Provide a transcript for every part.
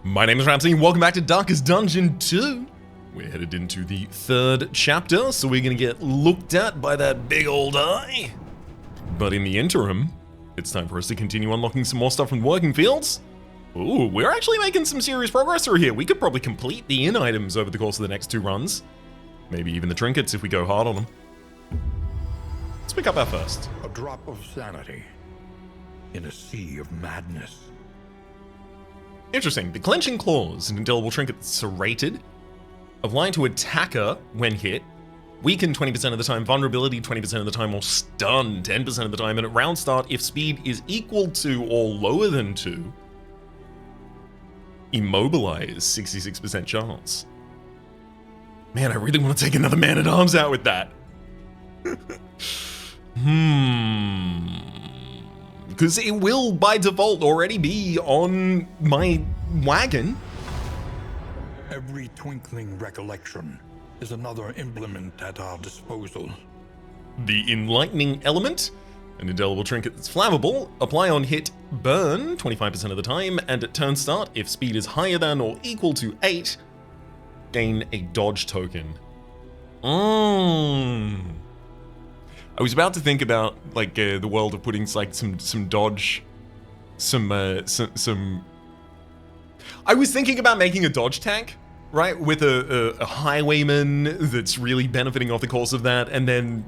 My name is Rhapsody and welcome back to Darkest Dungeon 2. We're headed into the third chapter, so we're gonna get looked at by that big old eye. But in the interim, it's time for us to continue unlocking some more stuff from the working fields. Ooh, we're actually making some serious progress through here. We could probably complete the inn items over the course of the next two runs. Maybe even the trinkets if we go hard on them. Let's pick up our first. A drop of sanity in a sea of madness. Interesting. The clenching claws, an indelible trinket that's serrated. Applying to attacker when hit. Weaken 20% of the time, vulnerability 20% of the time, or stun 10% of the time. And at round start, if speed is equal to or lower than 2, immobilize 66% chance. Man, I really want to take another man-at-arms out with that. Because it will, by default, already be on my wagon. Every twinkling recollection is another implement at our disposal. The enlightening element, an indelible trinket that's flammable, apply on hit, burn 25% of the time, and at turn start, if speed is higher than or equal to 8, gain a dodge token. I was about to think about like the world of putting like some dodge, some. I was thinking about making a dodge tank, right, with a highwayman that's really benefiting off the course of that, and then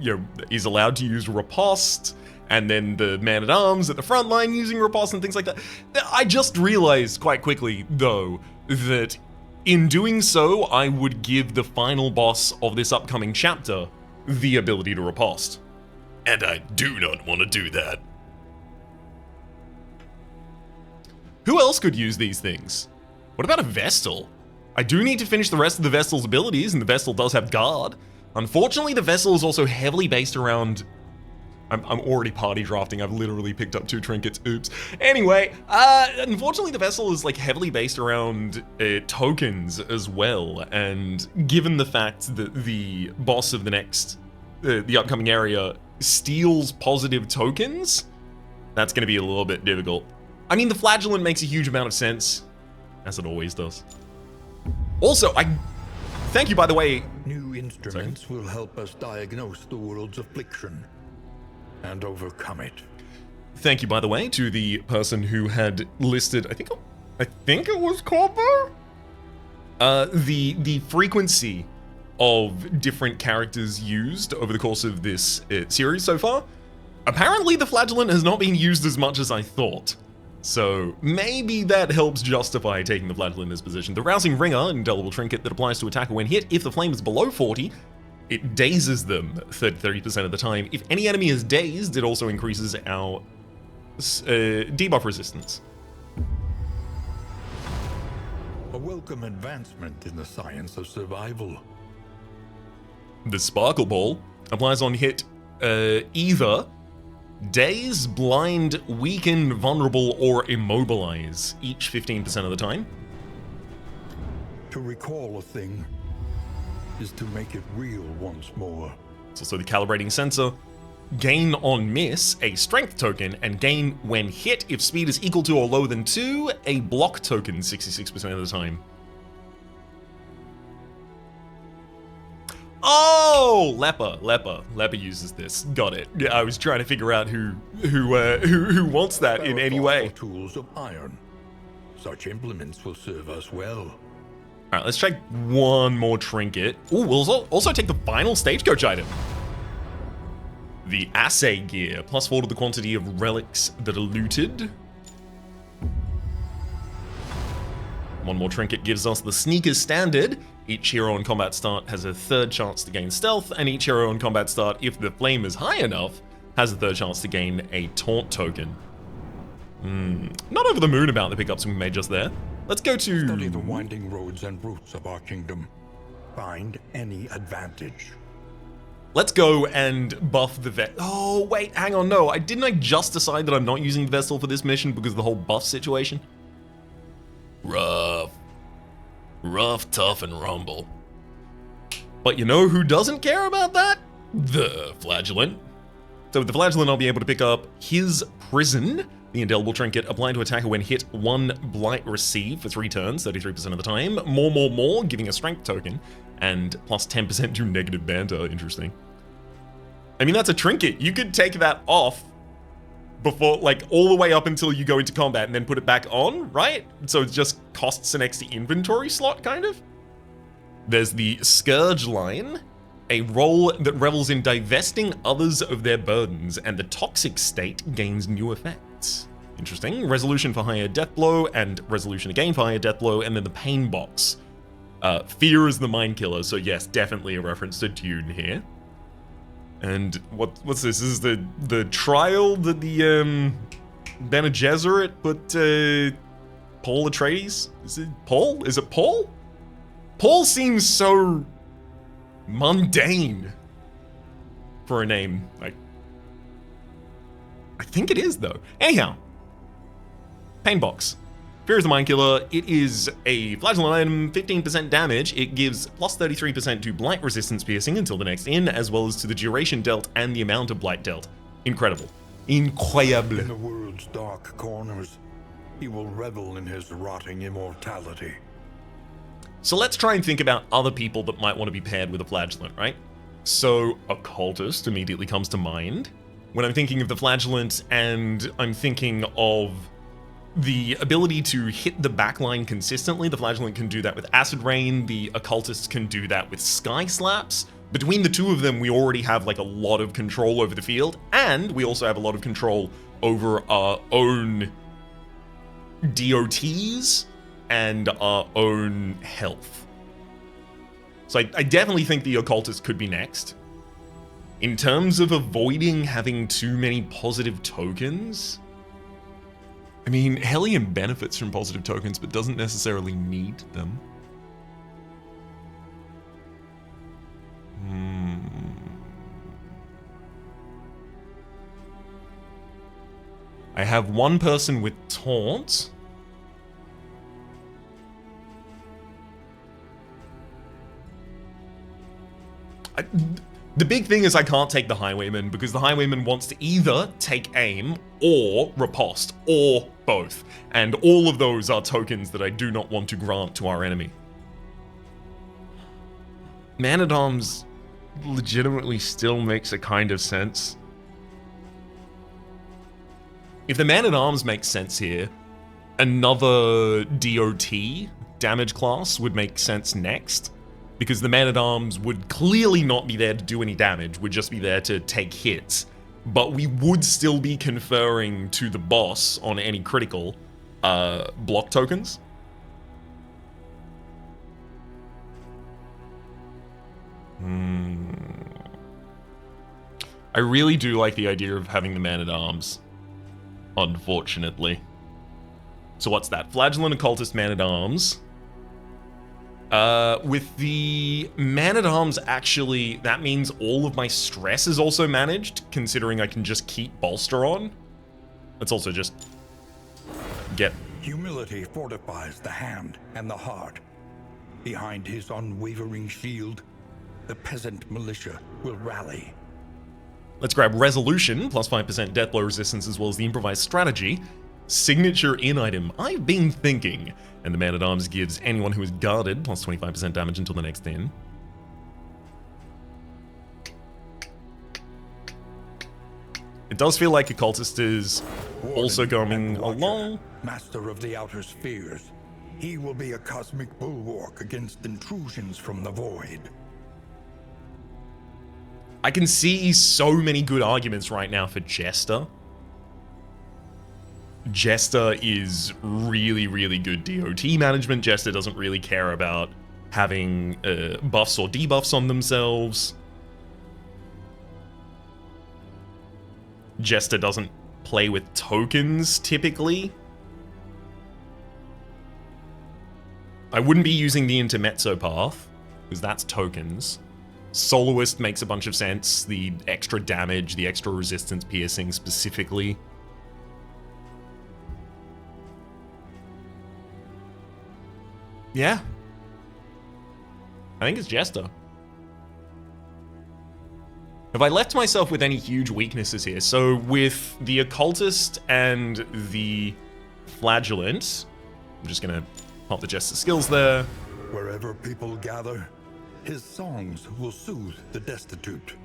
is allowed to use riposte, and then the man-at-arms at the front line using riposte and things like that. I just realized quite quickly though that in doing so, I would give the final boss of this upcoming chapter the ability to riposte. And I do not want to do that. Who else could use these things? What about a Vestal? I do need to finish the rest of the Vestal's abilities, and the Vestal does have guard. Unfortunately, the Vestal is also heavily based around... I'm already party drafting. I've literally picked up 2 trinkets. Oops. Anyway, unfortunately, the Vestal is like heavily based around tokens as well. And given the fact that the boss of the next, the upcoming area steals positive tokens, that's going to be a little bit difficult. I mean, the Flagellant makes a huge amount of sense, as it always does. Also, thank you, by the way. New instruments will help us diagnose the world's affliction and overcome it. Thank you, by the way, to the person who had listed, I think it was Copper? The frequency of different characters used over the course of this series so far. Apparently the Flagellant has not been used as much as I thought. So maybe that helps justify taking the Flagellant in this position. The Rousing Ringer, an indelible trinket that applies to attacker when hit. If the flame is below 40, it dazes them 30% of the time. If any enemy is dazed, it also increases our debuff resistance. A welcome advancement in the science of survival. The Sparkle Ball applies on hit either daze, blind, weaken, vulnerable, or immobilize, each 15% of the time. To recall a thing is to make it real once more. It's also the calibrating sensor. Gain on miss, a strength token, and gain when hit if speed is equal to or lower than 2, a block token 66% of the time. Oh, Leper uses this. Got it. Yeah, I was trying to figure out who wants that in any way. Tools of iron. Such implements will serve us well. All right, let's check one more trinket. Ooh, we'll also take the final stagecoach item. The assay gear, +4 to the quantity of relics that are looted. One more trinket gives us the Sneaker's Standard. Each hero on combat start has a 3rd chance to gain stealth, and each hero on combat start, if the flame is high enough, has a 3rd chance to gain a taunt token. Not over the moon about the pickups we made just there. Let's go to... Study the winding roads and routes of our kingdom. Find any advantage. Let's go and buff the Vestal. Oh, wait, hang on, no. Didn't I just decide that I'm not using the Vestal for this mission because of the whole buff situation? Rough, tough, and rumble. But you know who doesn't care about that? The Flagellant. So with the Flagellant, I'll be able to pick up his Prison, The Indelible Trinket, applied to attacker when hit, 1 Blight receive for 3 turns, 33% of the time. More, giving a strength token, and plus 10% to negative banter. Interesting. I mean, that's a trinket. You could take that off before, like, all the way up until you go into combat and then put it back on, right? So it just costs an extra inventory slot, kind of. There's the Scourge line, a role that revels in divesting others of their burdens, and the toxic state gains new effects. Interesting. Resolution for higher death blow, and resolution again for higher death blow, and then the pain box. Fear is the mind killer, so yes, definitely a reference to Dune here. And what's this? This is the trial that the Bene Gesserit put Paul Atreides? Is it Paul? Is it Paul? Paul seems so mundane for a name. I think it is though. Anyhow, Pain Box. Fear is the Mind Killer. It is a flagellant item, 15% damage. It gives plus 33% to blight resistance piercing until the next inn, as well as to the duration dealt and the amount of blight dealt. Incredible. Incroyable. In the world's dark corners, he will revel in his rotting immortality. So let's try and think about other people that might want to be paired with a flagellant, right? So Occultist immediately comes to mind when I'm thinking of the flagellant, and I'm thinking of the ability to hit the backline consistently. The flagellant can do that with Acid Rain. The Occultist can do that with Sky Slaps. Between the two of them, we already have like a lot of control over the field, and we also have a lot of control over our own DOTs and our own health. So I definitely think the Occultist could be next. In terms of avoiding having too many positive tokens, I mean, Hellion benefits from positive tokens, but doesn't necessarily need them. I have one person with Taunt. The big thing is I can't take the Highwayman because the Highwayman wants to either take aim or riposte, or both. And all of those are tokens that I do not want to grant to our enemy. Man-at-Arms legitimately still makes a kind of sense. If the Man-at-Arms makes sense here, another DOT damage class would make sense next. Because the Man-at-Arms would clearly not be there to do any damage, would just be there to take hits. But we would still be conferring to the boss on any critical block tokens. I really do like the idea of having the Man-at-Arms, unfortunately. So what's that? Flagellant, Occultist, Man-at-Arms. With the Man-at-Arms, actually, that means all of my stress is also managed, considering I can just keep Bolster on. Let's also just get... Humility fortifies the hand and the heart. Behind his unwavering shield, the peasant militia will rally. Let's grab Resolution, plus 5% death blow resistance, as well as the Improvised Strategy. Signature in item, I've been thinking. And the Man-at-Arms gives anyone who is guarded plus 25% damage until the next inn. It does feel like Occultist is also going along. Master of the outer spheres, he will be a cosmic bulwark against intrusions from the void. I can see so many good arguments right now for Jester. Jester is really, really good DOT management. Jester doesn't really care about having buffs or debuffs on themselves. Jester doesn't play with tokens, typically. I wouldn't be using the Intermezzo path, because that's tokens. Soloist makes a bunch of sense. The extra damage, the extra resistance piercing specifically. Yeah. I think it's Jester. Have I left myself with any huge weaknesses here? So with the Occultist and the Flagellant, I'm just gonna pop the Jester skills there. Wherever people gather, his songs will soothe the destitute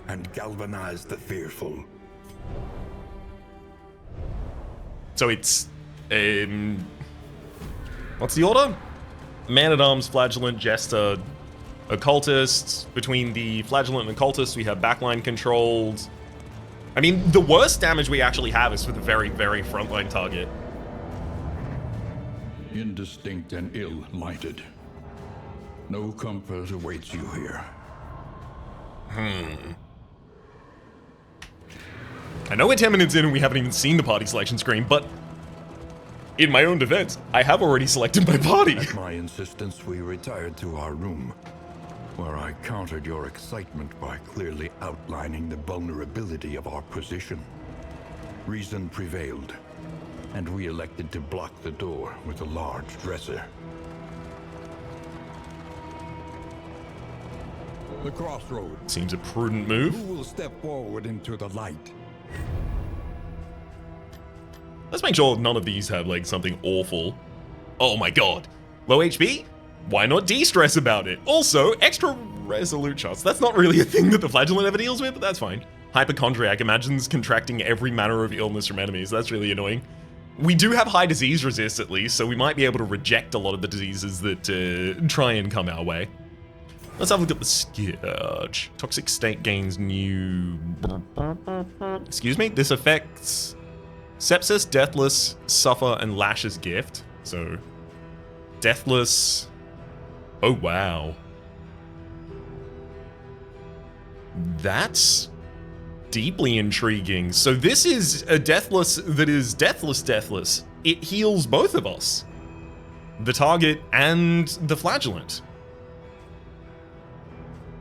and galvanize the fearful. So it's, what's the order? Man-at-Arms, Flagellant, Jester, Occultist. Between the Flagellant and Occultist, we have backline controlled. I mean, the worst damage we actually have is for the very, very frontline target. Indistinct and ill-lighted. No comfort awaits you here. I know we're 10 minutes in and we haven't even seen the party selection screen, but in my own defense, I have already selected my party. At my insistence, we retired to our room, where I countered your excitement by clearly outlining the vulnerability of our position. Reason prevailed, and we elected to block the door with a large dresser. The crossroad. Seems a prudent move. Who will step forward into the light? Let's make sure none of these have, like, something awful. Oh my god. Low HP? Why not de-stress about it? Also, extra resolute shots. That's not really a thing that the Flagellant ever deals with, but that's fine. Hypochondriac imagines contracting every manner of illness from enemies. That's really annoying. We do have high disease resist, at least, so we might be able to reject a lot of the diseases that try and come our way. Let's have a look at the Scourge. Toxic state gains new... Excuse me? This affects Sepsis, Deathless, Suffer, and Lash's Gift. So, Deathless... Oh, wow. That's deeply intriguing. So this is a Deathless that is Deathless. It heals both of us. The target and the Flagellant.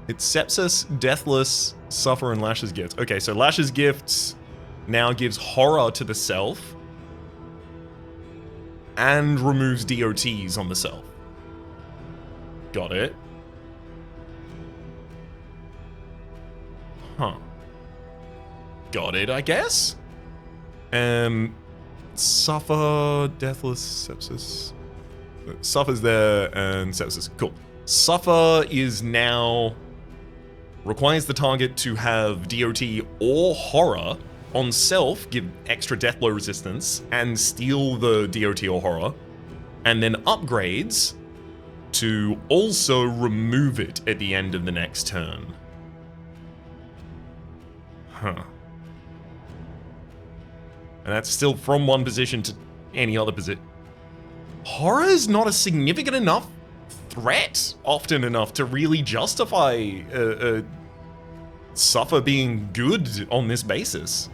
It's Sepsis, Deathless, Suffer, and Lash's Gift. Okay, so Lash's Gift now gives horror to the self and removes DOTs on the self. Got it. Huh. Got it, I guess? Suffer, Deathless, Sepsis. Suffer's there, and Sepsis. Cool. Suffer is now... requires the target to have DOT or horror on self, give extra death blow resistance, and steal the DOT or horror, and then upgrades to also remove it at the end of the next turn. Huh. And that's still from one position to any other position. Horror is not a significant enough threat often enough to really justify Suffer being good on this basis.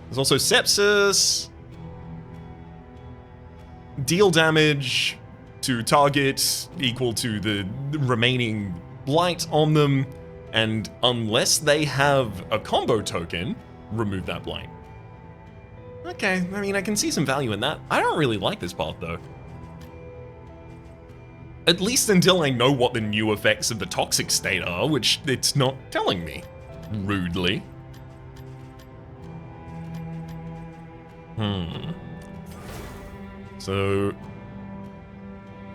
There's also Sepsis. Deal damage to target equal to the remaining blight on them, and unless they have a combo token, remove that blight. Okay, I mean, I can see some value in that. I don't really like this path, though. At least until I know what the new effects of the toxic state are, which it's not telling me. Rudely. So,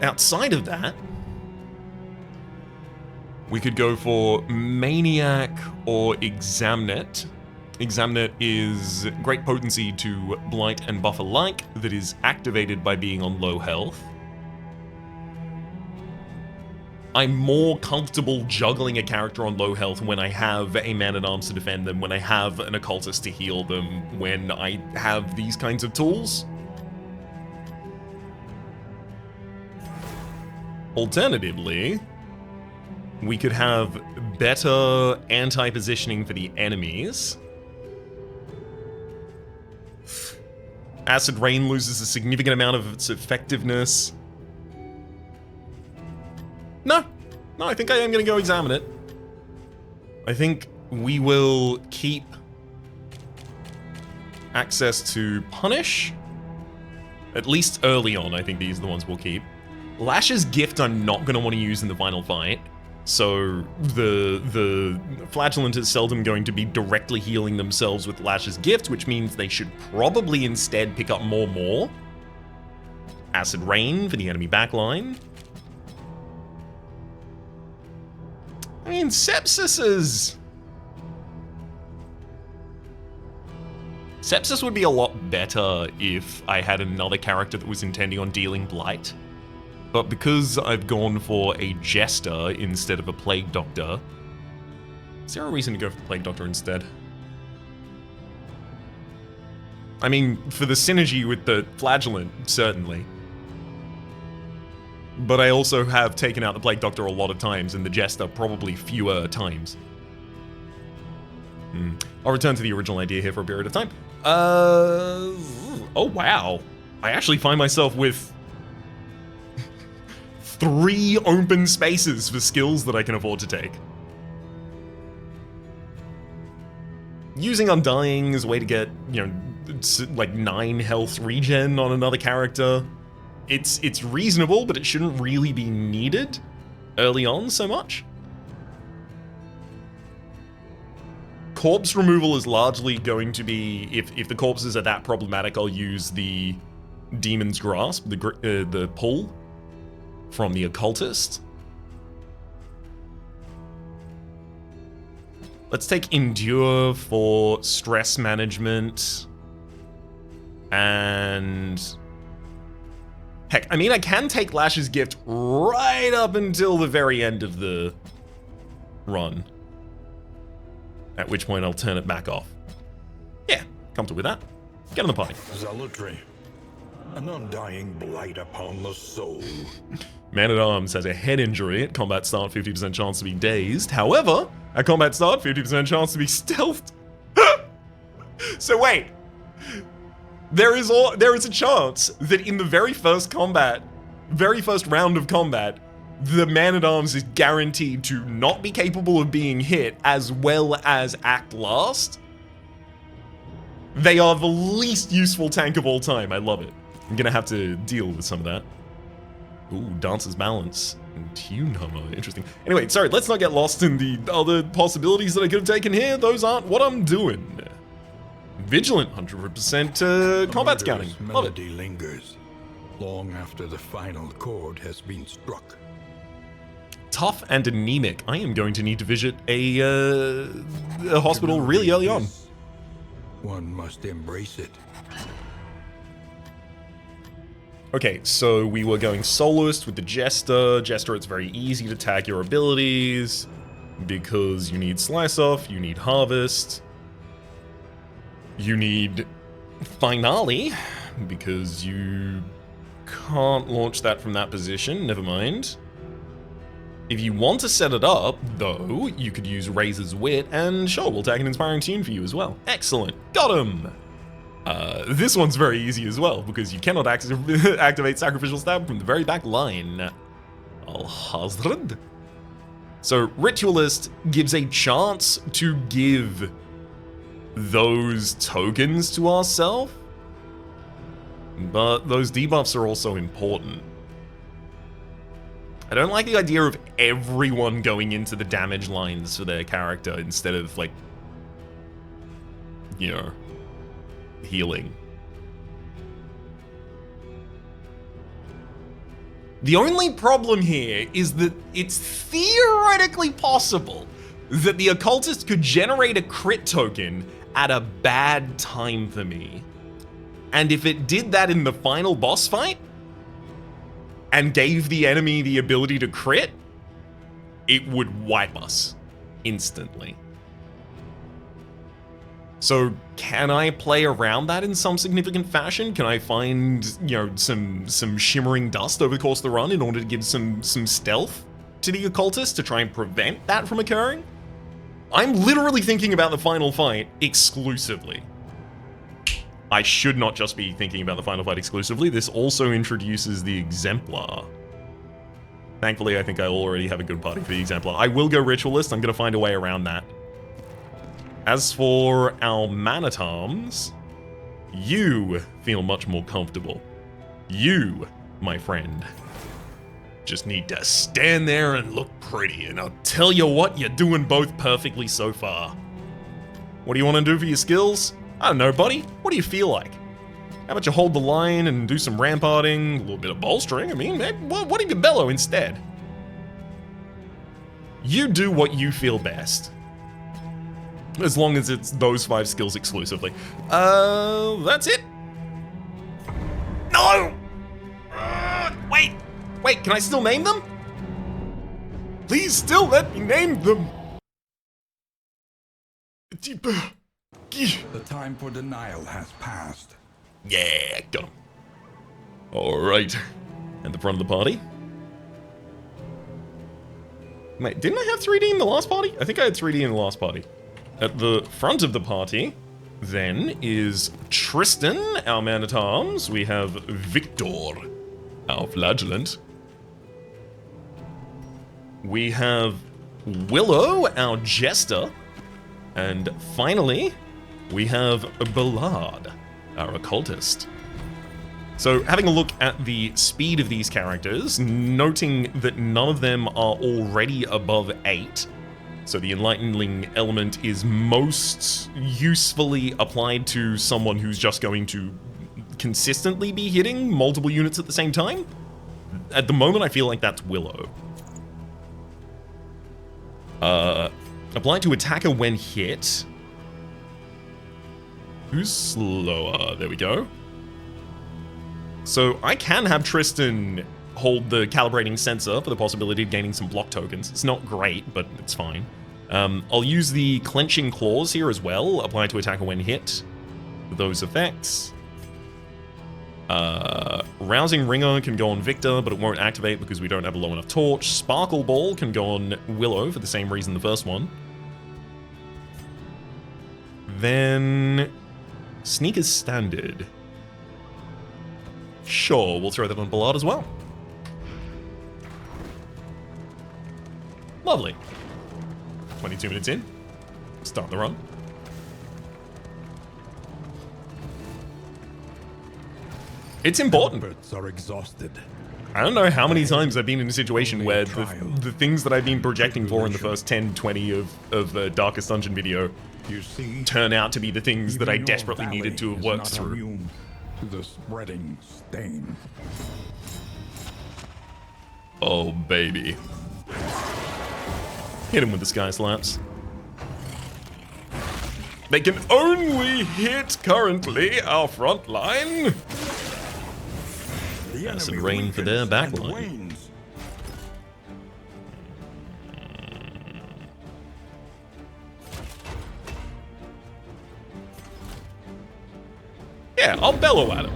outside of that, we could go for Maniac or Examnet. Examnet is great potency to blight and buff alike that is activated by being on low health. I'm more comfortable juggling a character on low health when I have a man-at-arms to defend them, when I have an occultist to heal them, when I have these kinds of tools. Alternatively, we could have better anti-positioning for the enemies. Acid Rain loses a significant amount of its effectiveness. No, I think I am going to go examine it. I think we will keep access to Punish. At least early on, I think these are the ones we'll keep. Lash's Gift I'm not going to want to use in the final fight. So the Flagellant is seldom going to be directly healing themselves with Lash's gift, which means they should probably instead pick up more. Acid Rain for the enemy backline. I mean, Sepsis would be a lot better if I had another character that was intending on dealing Blight. But because I've gone for a Jester instead of a Plague Doctor, is there a reason to go for the Plague Doctor instead? I mean, for the synergy with the Flagellant, certainly. But I also have taken out the Plague Doctor a lot of times, and the Jester probably fewer times. I'll return to the original idea here for a period of time. Oh wow. I actually find myself with 3 open spaces for skills that I can afford to take. Using Undying as a way to get, you know, like 9 health regen on another character. It's reasonable, but it shouldn't really be needed early on so much. Corpse removal is largely going to be, if the corpses are that problematic, I'll use the Demon's Grasp, the pull from the Occultist. Let's take Endure for stress management. And heck, I mean, I can take Lash's gift right up until the very end of the run. At which point I'll turn it back off. Yeah, comfortable with that. Get on the party. Zealotry. An undying blight upon the soul. Man-at-Arms has a head injury. At combat start, 50% chance to be dazed. However, at combat start, 50% chance to be stealthed. So wait. There is a chance that in the very first round of combat, the Man-at-Arms is guaranteed to not be capable of being hit as well as act last. They are the least useful tank of all time. I love it. I'm gonna have to deal with some of that. Ooh, Dancer's Balance and Tune Hummer. Interesting. Anyway, sorry, let's not get lost in the other possibilities that I could have taken here. Those aren't what I'm doing. Vigilant, 100% combat scouting. Love it. Melody lingers long after the final chord has been struck. Tough and anemic. I am going to need to visit a hospital really early on. One must embrace it. Okay, so we were going soloist with the Jester. Jester, it's very easy to tag your abilities because you need Slice Off, you need Harvest, you need Finale because you can't launch that from that position. Never mind. If you want to set it up, though, you could use Razor's Wit, and sure, we'll tag an Inspiring Tune for you as well. Excellent. Got him! This one's very easy as well, because you cannot activate Sacrificial Stab from the very back line. Al-Hazred. So, Ritualist gives a chance to give those tokens to ourselves, but those debuffs are also important. I don't like the idea of everyone going into the damage lines for their character instead of, like, you know, healing. The only problem here is that it's theoretically possible that the Occultist could generate a crit token at a bad time for me. And if it did that in the final boss fight, and gave the enemy the ability to crit, it would wipe us instantly. So can I play around that in some significant fashion? Can I find, you know, some shimmering dust over the course of the run in order to give some stealth to the Occultist to try and prevent that from occurring? I'm literally thinking about the final fight exclusively. I should not just be thinking about the final fight exclusively. This also introduces the Exemplar. Thankfully, I think I already have a good party for the Exemplar. I will go Ritualist. I'm going to find a way around that. As for our Man-at-Arms, you feel much more comfortable. You, my friend, Just need to stand there and look pretty, and I'll tell you what, you're doing both perfectly so far. What do you want to do for your skills? I don't know, buddy. What do you feel like? How about you hold the line and do some ramparting, a little bit of bolstering? I mean, what if you bellow instead? You do what you feel best. As long as it's those 5 skills exclusively. That's it. No! Wait, can I still name them? Please still let me name them. The time for denial has passed. Yeah, got him. Alright. At the front of the party. Wait, didn't I have 3D in the last party? I think I had 3D in the last party. At the front of the party, then, is Tristan, our man-at-arms. We have Victor, our flagellant. We have Willow, our jester. And finally, we have Ballard, our occultist. So, having a look at the speed of these characters, noting that none of them are already above 8, so the enlightening element is most usefully applied to someone who's just going to consistently be hitting multiple units at the same time. At the moment, I feel like that's Willow. Applied to attacker when hit. Who's slower? There we go. So I can have Tristan hold the calibrating sensor for the possibility of gaining some block tokens. It's not great, but it's fine. I'll use the clenching claws here as well, applied to attacker when hit. Those effects. Rousing Ringer can go on Victor, but it won't activate because we don't have a low enough torch. Sparkle Ball can go on Willow for the same reason the first one. Then Sneaker's Standard. Sure, we'll throw that on Ballard as well. Lovely. 22 minutes in. Start the run. It's important. Experts are exhausted. I don't know how many times I've been in a situation where the things that I've been projecting for in the first 10, 20 of the Darkest Dungeon video turn out to be the things that I desperately needed to have worked through. To the spreading stain. Oh, baby. Hit him with the Sky Slaps. They can only hit, currently, our front line. Acid Rain for their back line. Yeah, I'll bellow at him.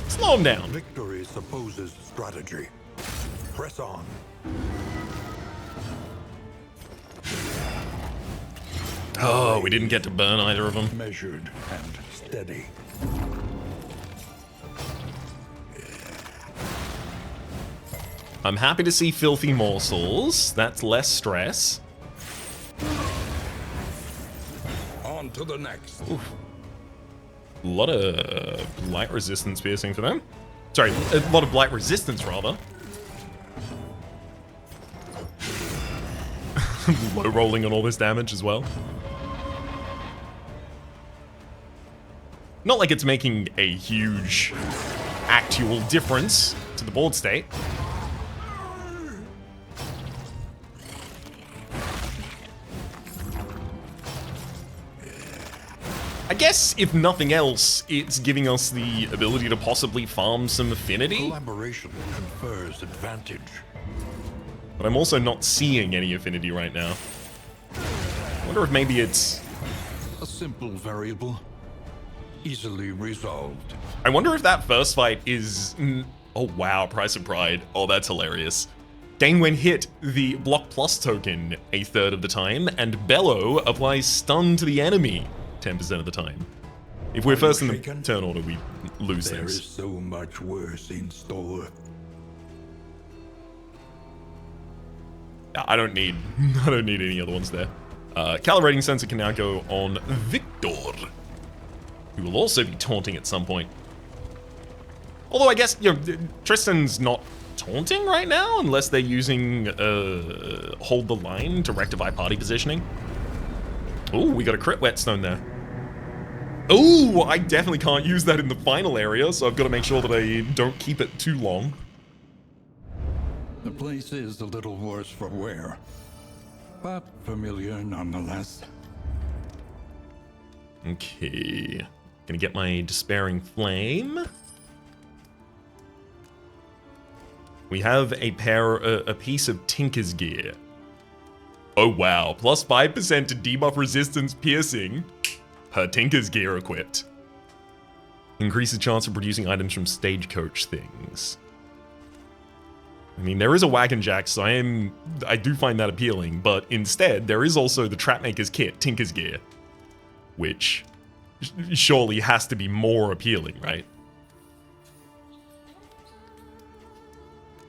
Slow him down. Victory supposes strategy. Press on. Oh, we didn't get to burn either of them. Measured and steady. I'm happy to see Filthy Morsels. That's less stress. On to the next. Oof. A lot of light resistance piercing for them. Sorry, a lot of light resistance, rather. Low rolling on all this damage as well. Not like it's making a huge actual difference to the board state. I guess, if nothing else, it's giving us the ability to possibly farm some affinity. Collaboration confers advantage. But I'm also not seeing any affinity right now. I wonder if maybe it's... A simple variable. Easily resolved. I wonder if that first fight is... Oh wow, Price of Pride. Oh, that's hilarious. Gain when hit the block plus token a third of the time, and Bellow applies stun to the enemy 10% of the time. If we're first in the turn order, we lose There things. is so much worse in store. I don't need any other ones there. Calibrating sensor can now go on Victor, who will also be taunting at some point. Although I guess, you know, Tristan's not taunting right now, unless they're using hold the line to rectify party positioning. Ooh, we got a crit whetstone there. Ooh, I definitely can't use that in the final area, so I've got to make sure that I don't keep it too long. The place is a little worse for wear, but familiar nonetheless. Okay, gonna get my Despairing Flame. We have a piece of Tinker's Gear. Oh wow, plus 5% to debuff resistance piercing. Her Tinker's Gear equipped. Increases chance of producing items from stagecoach things. I mean, there is a wagon jack, so I do find that appealing, but instead, there is also the Trapmaker's Kit, Tinker's Gear, which surely has to be more appealing, right?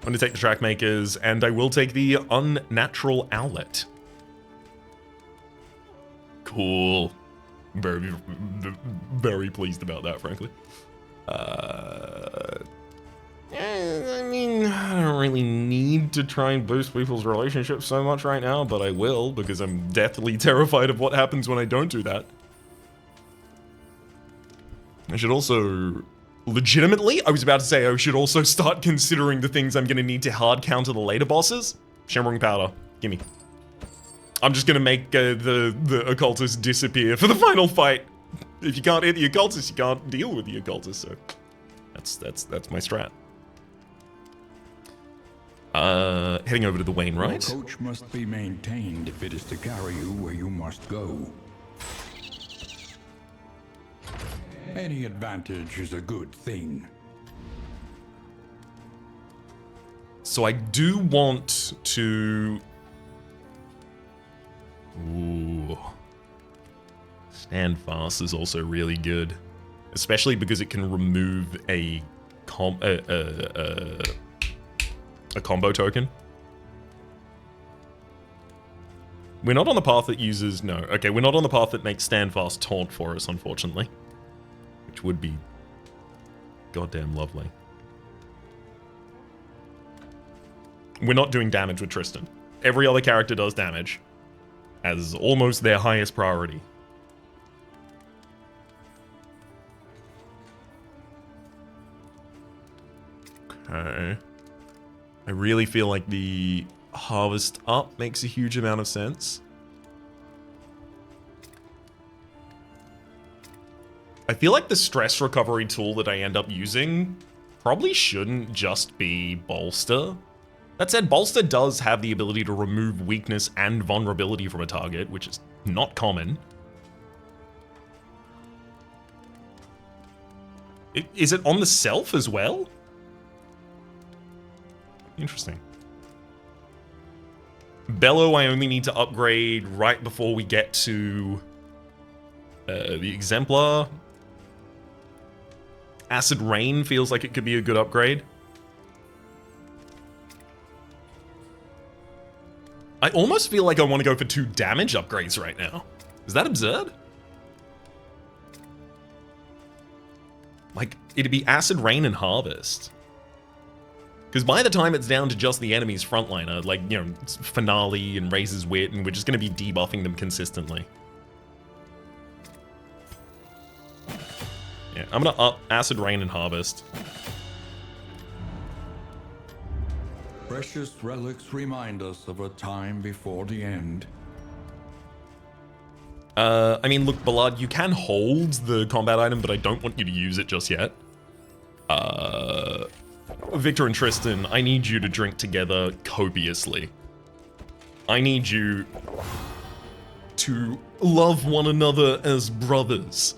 I'm going to take the Trackmakers, and I will take the Unnatural Owlet. Cool. Very, very pleased about that, frankly. I mean, I don't really need to try and boost people's relationships so much right now, but I will, because I'm deathly terrified of what happens when I don't do that. I should also... Legitimately, I was about to say I should also start considering the things I'm going to need to hard counter the later bosses. Shimmering Powder, gimme. I'm just going to make the occultist disappear for the final fight. If you can't hit the occultist, you can't deal with the occultist, so that's my strat. Heading over to the Wainwright. Your coach must be maintained if it is to carry you where you must go. Any advantage is a good thing. So I do want to... Ooh. Stand Fast is also really good. Especially because it can remove a combo token. We're not on the path that uses... No. Okay, we're not on the path that makes Stand Fast taunt for us, unfortunately. Which would be goddamn lovely. We're not doing damage with Tristan. Every other character does damage as almost their highest priority. Okay. I really feel like the Harvest Up makes a huge amount of sense. I feel like the stress recovery tool that I end up using probably shouldn't just be Bolster. That said, Bolster does have the ability to remove weakness and vulnerability from a target, which is not common. Is it on the self as well? Interesting. Bellow I only need to upgrade right before we get to the Exemplar. Acid Rain feels like it could be a good upgrade. I almost feel like I want to go for 2 damage upgrades right now. Is that absurd? Like, it'd be Acid Rain and Harvest. Because by the time it's down to just the enemy's frontliner, like, you know, it's Finale and Razor's Wit, and we're just going to be debuffing them consistently. Yeah, I'm gonna up Acid Rain and Harvest. Precious relics remind us of a time before the end. I mean, look, Blood, you can hold the combat item, but I don't want you to use it just yet. Victor and Tristan, I need you to drink together copiously. I need you to love one another as brothers.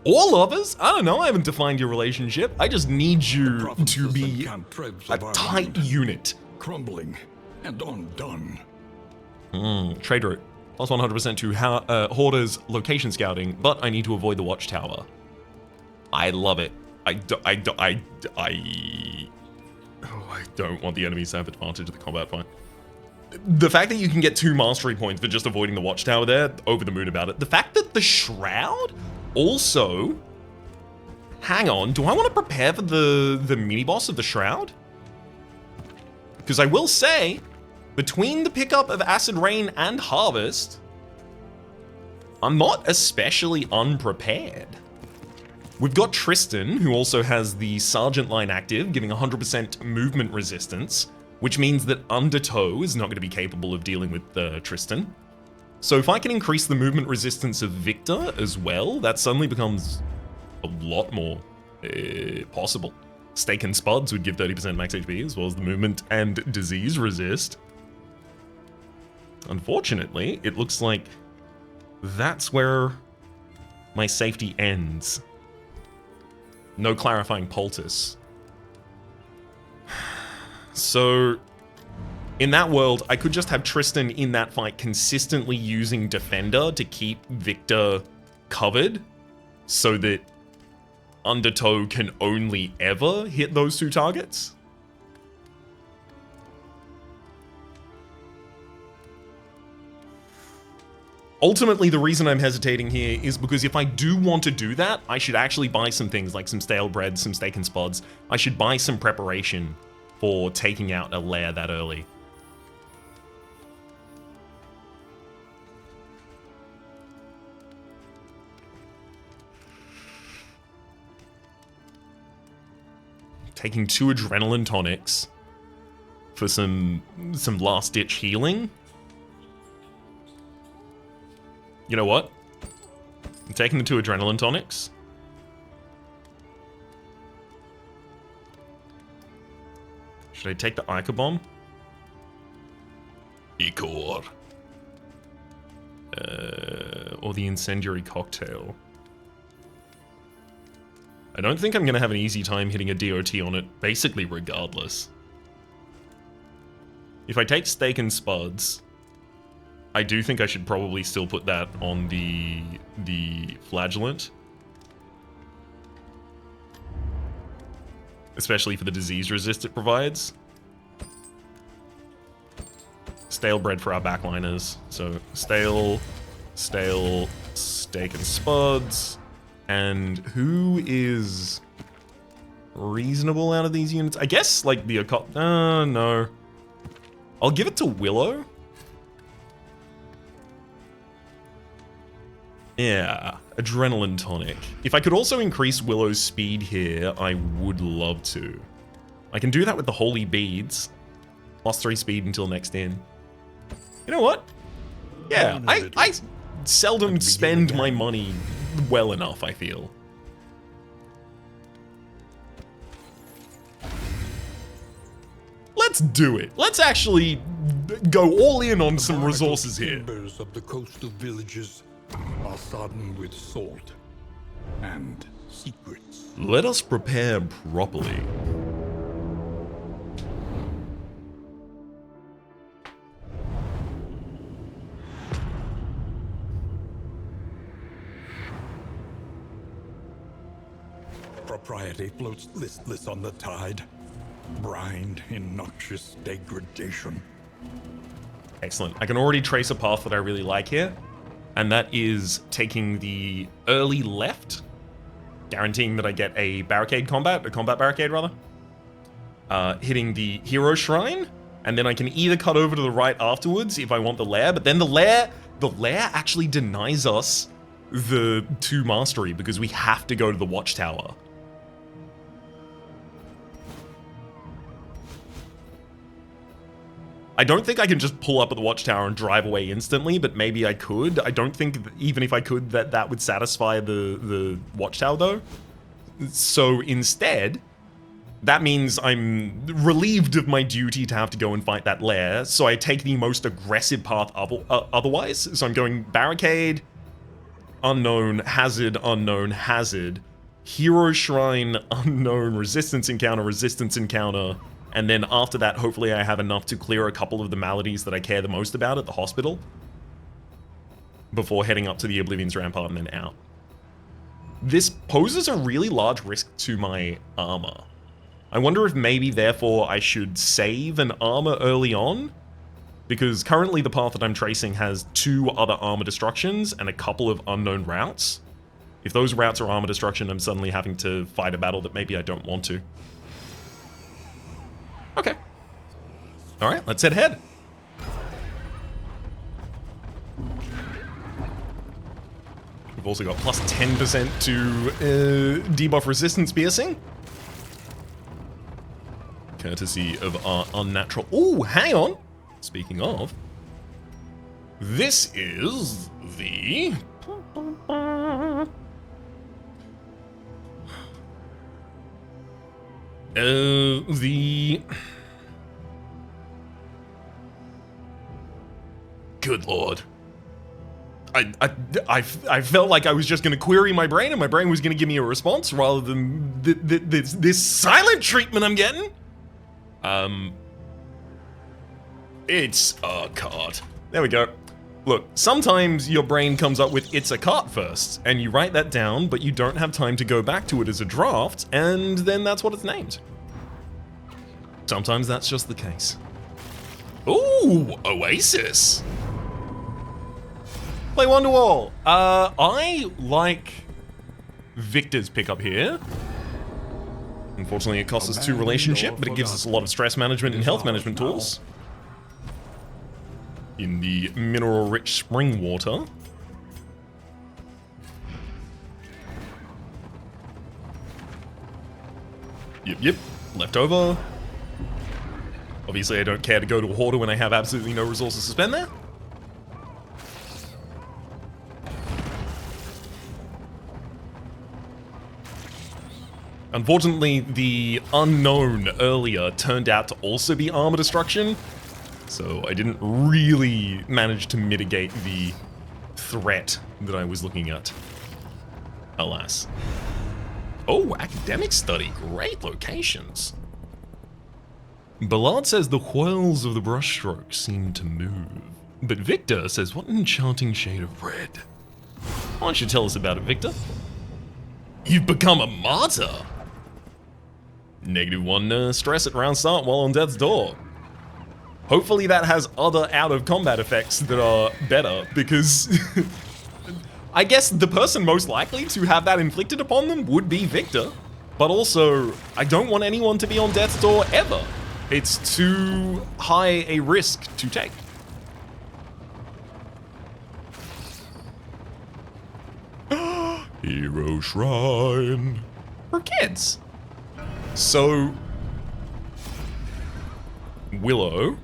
Or lovers? I don't know, I haven't defined your relationship. I just need you to be a tight unit. Crumbling and undone. Trade route. Plus 100% to Hoarder's location scouting, but I need to avoid the watchtower. I love it. I don't want the enemies to have advantage of the combat fight. The fact that you can get 2 mastery points for just avoiding the watchtower there, over the moon about it. The fact that the Shroud also... Hang on, do I want to prepare for the mini-boss of the Shroud? Because I will say, between the pickup of Acid Rain and Harvest, I'm not especially unprepared. We've got Tristan, who also has the Sergeant line active, giving 100% movement resistance, which means that Undertow is not going to be capable of dealing with Tristan. So if I can increase the movement resistance of Victor as well, that suddenly becomes a lot more possible. Steak and Spuds would give 30% max HP, as well as the movement and disease resist. Unfortunately, it looks like that's where my safety ends. No clarifying poultice. So, in that world, I could just have Tristan in that fight consistently using Defender to keep Victor covered, so that Undertow can only ever hit those two targets. Ultimately, the reason I'm hesitating here is because if I do want to do that, I should actually buy some things like some stale bread, some steak and spuds. I should buy some preparation for taking out a lair that early. Taking 2 adrenaline tonics for some last-ditch healing. You know what? I'm taking the 2 adrenaline tonics. Should I take the Ica Bomb? Icor. Or the Incendiary Cocktail. I don't think I'm going to have an easy time hitting a DOT on it, basically regardless. If I take Steak and Spuds, I do think I should probably still put that on the Flagellant. Especially for the disease resist it provides. Stale bread for our backliners. So stale, steak and spuds. And who is reasonable out of these units? I guess like the occult. No. I'll give it to Willow. Yeah, adrenaline tonic. If I could also increase Willow's speed here, I would love to. I can do that with the holy beads. +3 speed until next in. You know what? Yeah, I seldom spend my money well enough, I feel. Let's do it. Let's actually go all in on some resources here. Timbers of the coastal villages are sodden with salt and secrets. Let us prepare properly. Propriety floats listless on the tide, brined in noxious degradation. Excellent. I can already trace a path that I really like here, and that is taking the early left, guaranteeing that I get a combat barricade rather, hitting the hero shrine, and then I can either cut over to the right afterwards if I want the lair, but then the lair actually denies us the 2 mastery because we have to go to the watchtower. I don't think I can just pull up at the watchtower and drive away instantly, but maybe I could. I don't think even if I could that would satisfy the watchtower though. So instead, that means I'm relieved of my duty to have to go and fight that lair, so I take the most aggressive path otherwise. So I'm going barricade, unknown, hazard, hero shrine, unknown, resistance encounter, and then after that, hopefully I have enough to clear a couple of the maladies that I care the most about at the hospital before heading up to the Oblivion's Rampart and then out. This poses a really large risk to my armor. I wonder if maybe, therefore, I should save an armor early on, because currently the path that I'm tracing has 2 other armor destructions and a couple of unknown routes. If those routes are armor destruction, I'm suddenly having to fight a battle that maybe I don't want to. Okay. All right, let's head ahead. We've also got plus 10% to debuff resistance piercing. Courtesy of our unnatural... Oh, hang on. Speaking of, this is the... Good lord. I felt like I was just going to query my brain and my brain was going to give me a response rather than this silent treatment I'm getting. It's a cart. There we go. Look, sometimes your brain comes up with it's a cart first, and you write that down, but you don't have time to go back to it as a draft, and then that's what it's named. Sometimes that's just the case. Ooh, Oasis. Play Wonderwall. I like Victor's pickup here. Unfortunately, it costs us 2 relationship, but it gives us a lot of stress management and health management tools. In the mineral-rich spring water. Yep, left over. Obviously, I don't care to go to a hoarder when I have absolutely no resources to spend there. Unfortunately, the unknown earlier turned out to also be armor destruction, so I didn't really manage to mitigate the threat that I was looking at. Alas. Oh, academic study. Great locations. Ballard says the whirls of the brushstroke seem to move. But Victor says, what an enchanting shade of red. Why don't you tell us about it, Victor? You've become a martyr. -1 stress at round start while on death's door. Hopefully that has other out-of-combat effects that are better, because I guess the person most likely to have that inflicted upon them would be Victor. But also, I don't want anyone to be on death's door ever. It's too high a risk to take. Hero Shrine. For kids. So, Willow,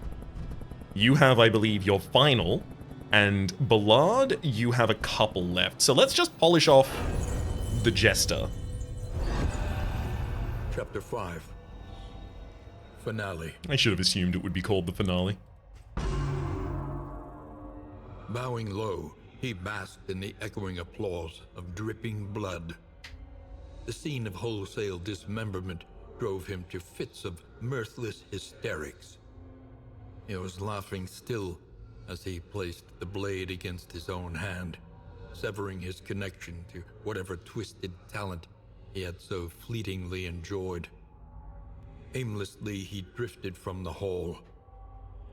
you have, I believe, your final, and Ballard, you have a couple left. So let's just polish off the Jester. Chapter 5. Finale. I should have assumed it would be called the finale. Bowing low, he basked in the echoing applause of dripping blood. The scene of wholesale dismemberment drove him to fits of mirthless hysterics. He was laughing still as he placed the blade against his own hand, severing his connection to whatever twisted talent he had so fleetingly enjoyed. Aimlessly, he drifted from the hall,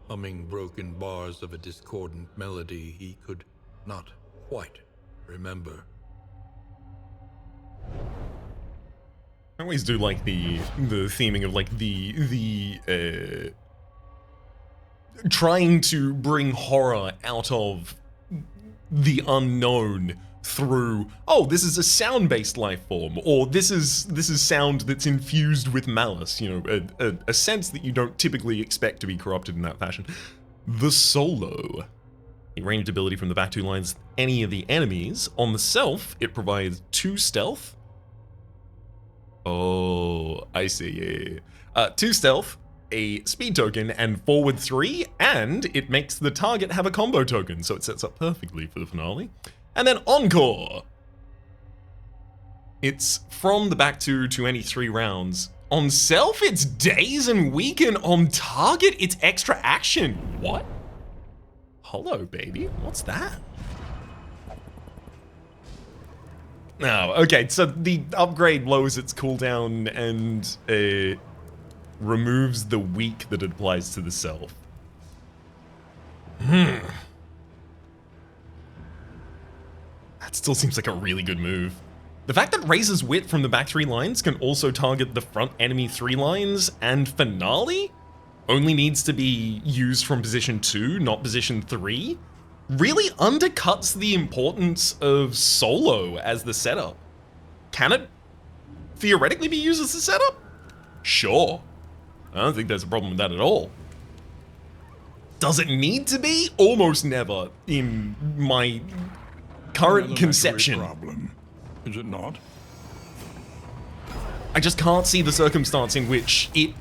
humming broken bars of a discordant melody he could not quite remember. I always do like the theming of like the trying to bring horror out of the unknown through, oh, this is a sound-based life form, or this is sound that's infused with malice, you know, a sense that you don't typically expect to be corrupted in that fashion. The Solo. A ranged ability from the back 2 lines, any of the enemies. On the self, it provides 2 stealth. Oh, I see, yeah. 2 stealth, a speed token, and forward 3, and it makes the target have a combo token, so it sets up perfectly for the finale. And then Encore. It's from the back 2 to any 3 rounds. On self, it's daze and weaken. On target, it's extra action. What? Hello, baby. What's that? Oh, okay, so the upgrade lowers its cooldown and removes the weak that it applies to the self. That still seems like a really good move. The fact that raises wit from the back 3 lines can also target the front enemy 3 lines and finale? only needs to be used from position 2, not position 3, really undercuts the importance of solo as the setup. Can it theoretically be used as a setup? Sure. I don't think there's a problem with that at all. Does it need to be? Almost never, in my current conception. Problem, is it not? I just can't see the circumstance in which it,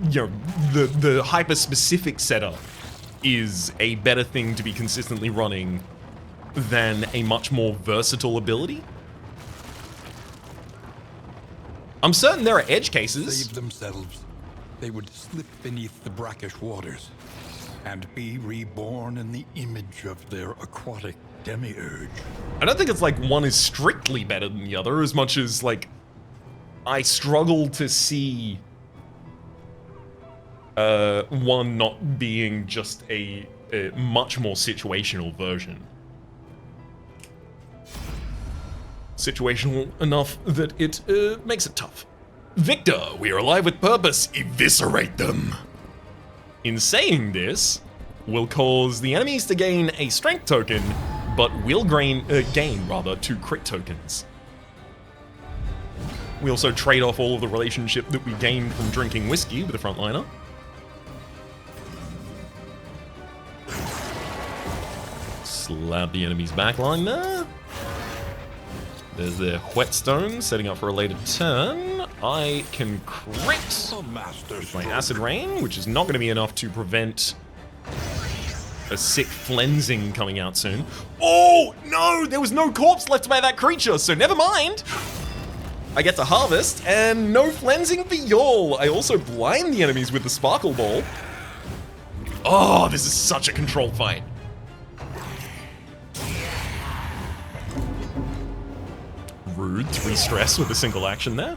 you know, the hyper-specific setup is a better thing to be consistently running than a much more versatile ability. I'm certain there are edge cases. Save themselves, they would slip beneath the brackish waters and be reborn in the image of their aquatic demiurge. I don't think it's like one is strictly better than the other as much as like I struggle to see one not being just a much more situational version. Situational enough that it makes it tough. Victor, we are alive with purpose. Eviscerate them. In saying this, will cause the enemies to gain a strength token, but will gain 2 crit tokens. We also trade off all of the relationship that we gained from drinking whiskey with the frontliner. Slap the enemy's backline there. There's their whetstone, setting up for a later turn. I can crit with my acid rain, which is not going to be enough to prevent a sick flensing coming out soon. Oh, no! There was no corpse left by that creature, so never mind! I get to harvest, and no flensing for y'all. I also blind the enemies with the sparkle ball. Oh, this is such a control fight. Rude, 3 stress with a single action there.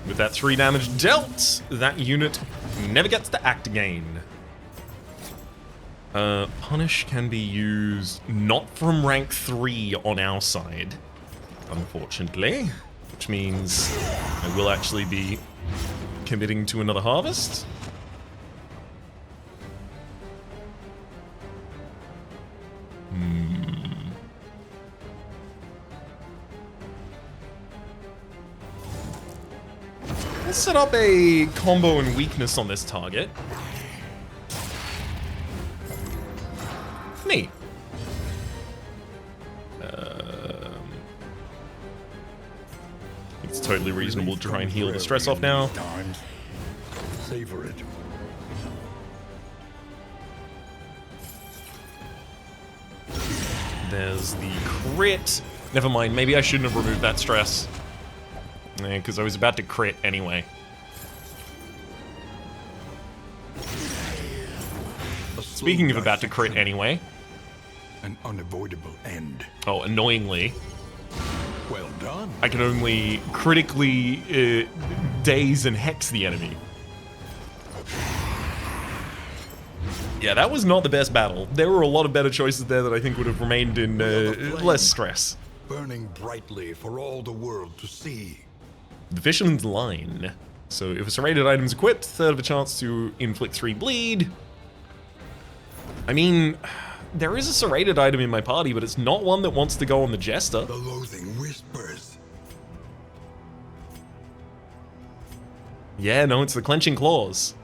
With that 3 damage dealt, that unit never gets to act again. Punish can be used not from rank 3 on our side, unfortunately, which means I will actually be committing to another harvest. Let's set up a combo and weakness on this target. Neat. It's totally reasonable to try and heal the stress off now. Savor it. There's the crit. Never mind, maybe I shouldn't have removed that stress. Because I was about to crit anyway. Speaking of about to crit anyway. An unavoidable end. Oh, annoyingly. Well done. I can only critically daze and hex the enemy. Yeah, that was not the best battle. There were a lot of better choices there that I think would have remained in less stress. Burning brightly for all the world to see. The Fisherman's Line. So if a serrated item is equipped, third of a chance to inflict 3 bleed. I mean, there is a serrated item in my party, but it's not one that wants to go on the Jester. The loathing whispers. Yeah, no, it's the Clenching Claws.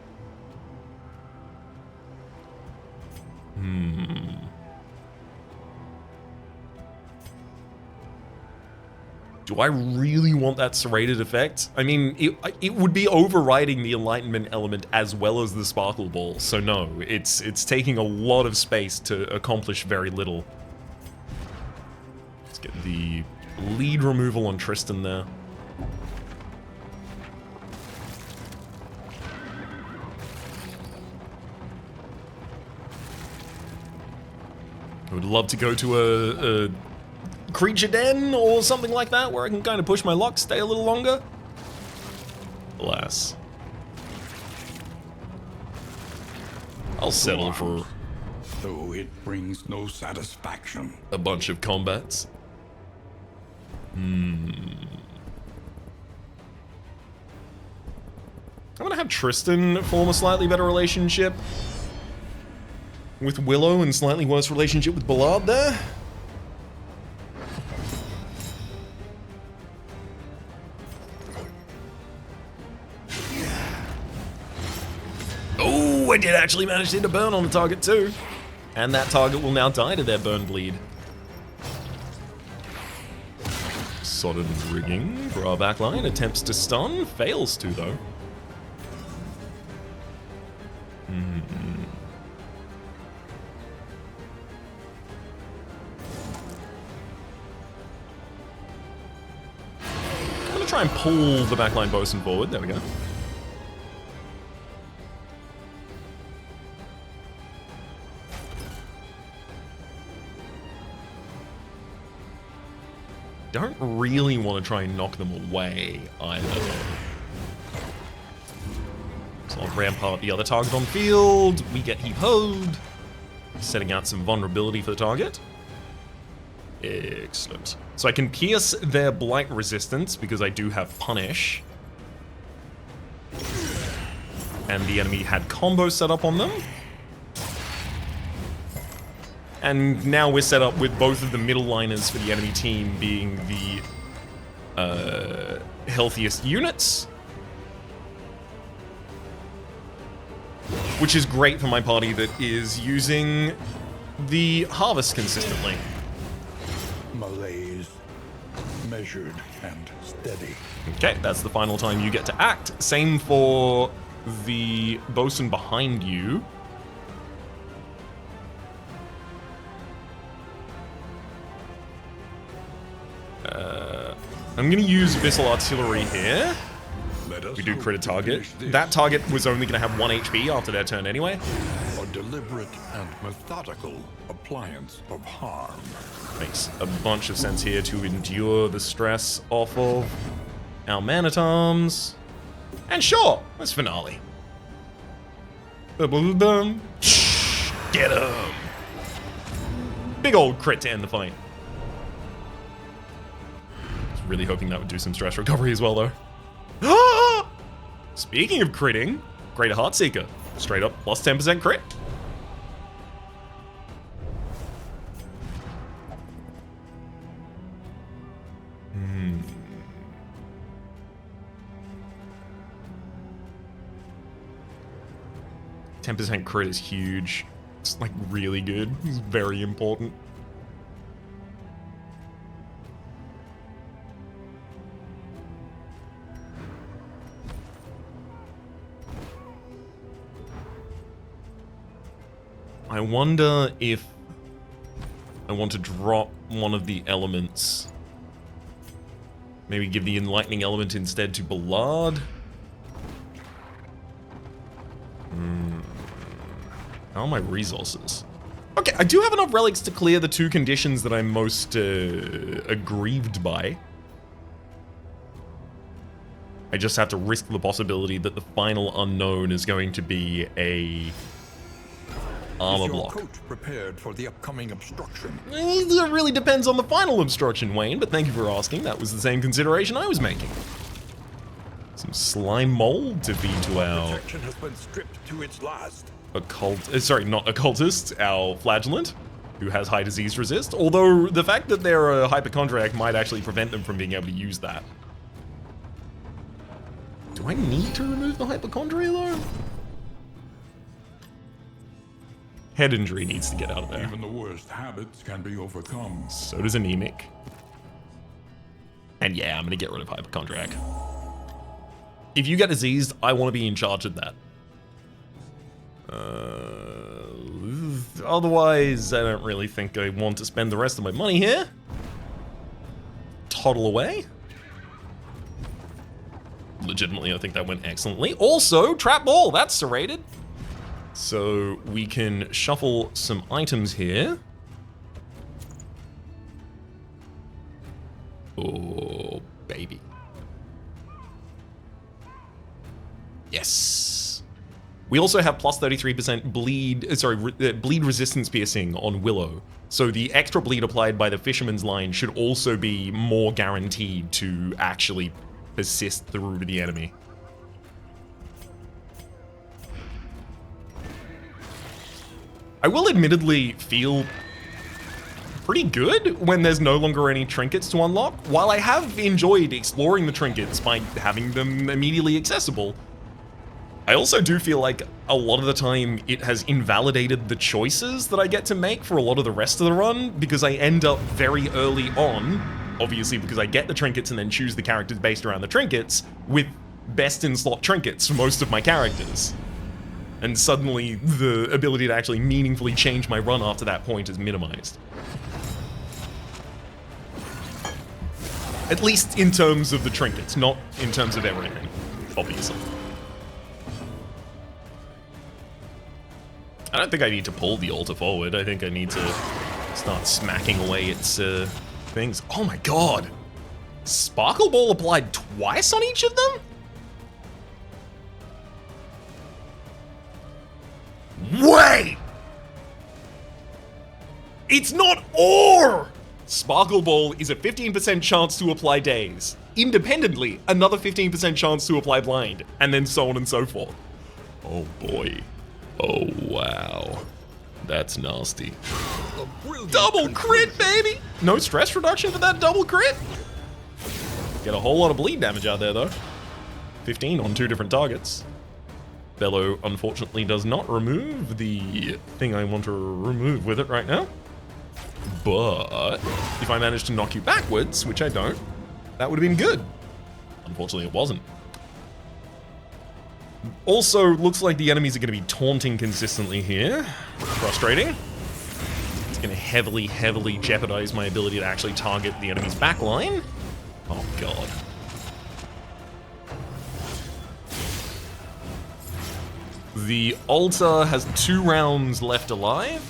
Do I really want that serrated effect? I mean, it would be overriding the Enlightenment element as well as the Sparkle Ball, so no, it's taking a lot of space to accomplish very little. Let's get the lead removal on Tristan there. I would love to go to a creature den or something like that where I can kind of push my luck, stay a little longer. Alas. I'll settle for Though it brings no satisfaction. a bunch of combats. I'm gonna have Tristan form a slightly better relationship with Willow and slightly worse relationship with Ballard there. Oh, I did actually manage to hit a burn on the target too. And that target will now die to their burn bleed. Sodden rigging for our backline. Attempts to stun. Fails to though. I'm gonna try and pull the backline bosun forward. There we go. Don't really want to try and knock them away either. So I'll rampart the other target on field. We get heap-hoed. Setting out some vulnerability for the target. Excellent. So I can pierce their blight resistance because I do have punish. And the enemy had combo set up on them. And now we're set up with both of the middle liners for the enemy team being the healthiest units. Which is great for my party that is using the harvest consistently. Malaise, measured and steady. Okay, that's the final time you get to act. Same for the bosun behind you. I'm gonna use Abyssal Artillery here. We do crit a target. That target was only gonna have 1 HP after their turn anyway. A deliberate and methodical appliance of harm. Makes a bunch of sense here to endure the stress off of our man-at-arms. And sure, let's finale. Boom. Get him! Big old crit to end the fight. Really hoping that would do some stress recovery as well, though. Ah! Speaking of critting, Greater Heartseeker. Straight up plus 10% crit. 10% crit is huge. It's like really good. It's very important. I wonder if I want to drop one of the elements. Maybe give the enlightening element instead to Ballard. How are my resources? Okay, I do have enough relics to clear the 2 conditions that I'm most aggrieved by. I just have to risk the possibility that the final unknown is going to be a armor block. Is your coat prepared for the upcoming obstruction? It really depends on the final obstruction, Wayne, but thank you for asking. That was the same consideration I was making. Some slime mold to feed to our... Protection has been stripped to its last. Sorry, not occultist, our flagellant, who has high disease resist, although the fact that they're a hypochondriac might actually prevent them from being able to use that. Do I need to remove the hypochondria, though? Head injury needs to get out of there. Even the worst habits can be overcome. So does anemic. And yeah, I'm gonna get rid of hypochondriac. If you get diseased, I want to be in charge of that. Otherwise, I don't really think I want to spend the rest of my money here. Toddle away. Legitimately, I think that went excellently. Also, trap ball, that's serrated. So we can shuffle some items here. Oh, baby. Yes. We also have plus 33% bleed resistance piercing on Willow. So the extra bleed applied by the Fisherman's Line should also be more guaranteed to actually persist through to the enemy. I will admittedly feel pretty good when there's no longer any trinkets to unlock. While I have enjoyed exploring the trinkets by having them immediately accessible, I also do feel like a lot of the time it has invalidated the choices that I get to make for a lot of the rest of the run, because I end up very early on, obviously because I get the trinkets and then choose the characters based around the trinkets, with best in slot trinkets for most of my characters. And suddenly the ability to actually meaningfully change my run after that point is minimized. At least in terms of the trinkets, not in terms of everything, obviously. I don't think I need to pull the altar forward. I think I need to start smacking away its things. Oh my god! Sparkle Ball applied twice on each of them? Wait! It's not ore! Sparkle Ball is a 15% chance to apply daze. Independently, another 15% chance to apply blind, and then so on and so forth. Oh boy. Oh wow. That's nasty. Double crit, baby! No stress reduction for that double crit? Get a whole lot of bleed damage out there though. 15 on 2 different targets. Bellow unfortunately does not remove the thing I want to remove with it right now. But if I manage to knock you backwards, which I don't, that would have been good. Unfortunately, it wasn't. Also, looks like the enemies are going to be taunting consistently here. Frustrating. It's going to heavily, heavily jeopardize my ability to actually target the enemy's backline. Oh, God. The altar has 2 rounds left alive,